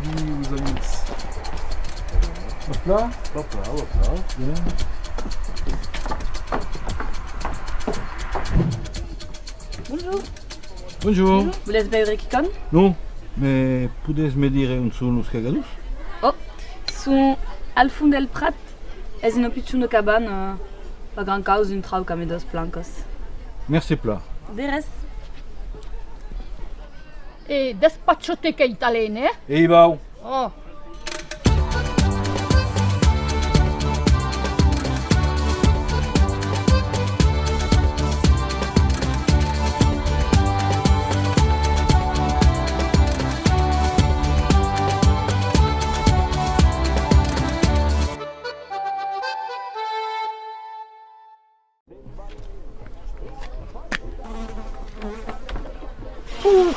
midi aux amis. Hop là. Hop là. Bien. Bonjour. Bonjour. Voulez beure kikon? Non, mais podes me dire on sont os cagados? Oh, sunt al fund del prat. Es in opiciuno caban, a gran caus un trau camedos blancos. Merci plat. De res. E despacioteca italiane? E Ibao. Oh,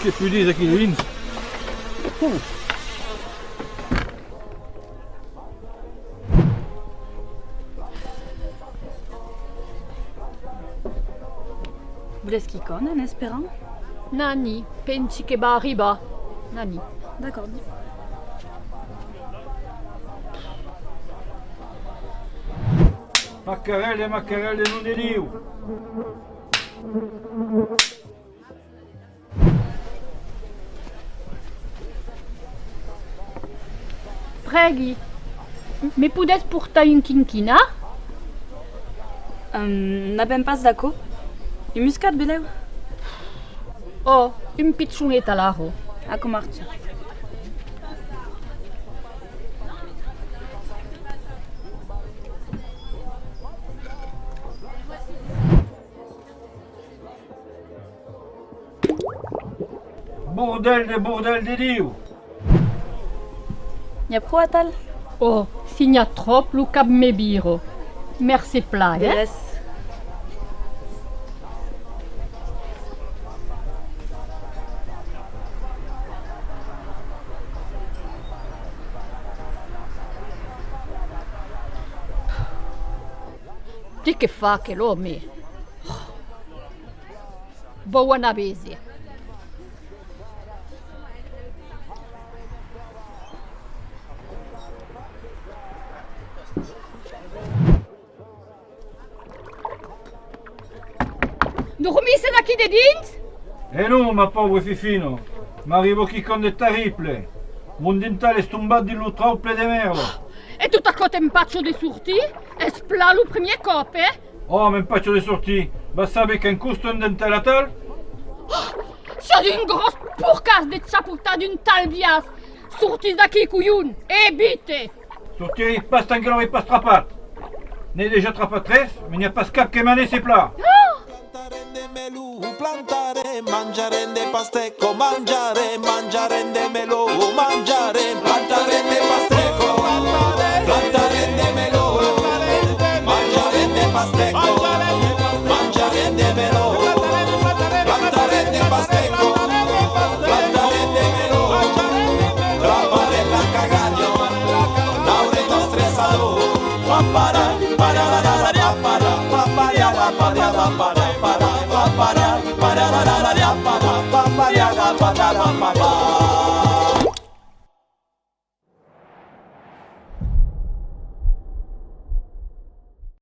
Que pudis aqui dins. Voulez kikon en espérant? Nani, pensi che va arriba. Nani. D'accord. Maccarelle non ne diu. Preghi, me pudes portar un quinquina? N'abem pas d'aco? Un muscat beleu? Oh, un pizzonet all'aro. A comarcha. Bordel de diu. Y'a pro atal? Oh, signa trop lu cap me biro. Merci pla, De eh? res. Di che fa che l'uomo? Buona vesi. Dormisse da chi de dins? E non, ma pauvre Fifino. M'arrivo chi con de terrible. Mon dental est tombat di lo trouble de merda. E tu t'accote un paccio di surti? Espla lu premier cop, eh? Oh, men paccio de sorti. Va sabe qu'un costo un dental a tal? C'è une grosse pourcasse de chaputa d'une tal vias. Sortis d'aquí, couillon, e bite! Sortiri pas tant que l'on est pas strapat. N'est déjà trapat tres, mais n'y a pas cap que mané ses plats. Plantare melù, plantare, mangiare de pastecco, mangiare de melù, mangiare, plantare de pastecco, plantare de melù, mangiare de pastecco, mangiare de melù, plantare de pastecco, plantare de melù, trapare la cagagno, laure nostre salù, papara, para la la la la para, paparia la para la para. Para la la la la la la la la la la la la la la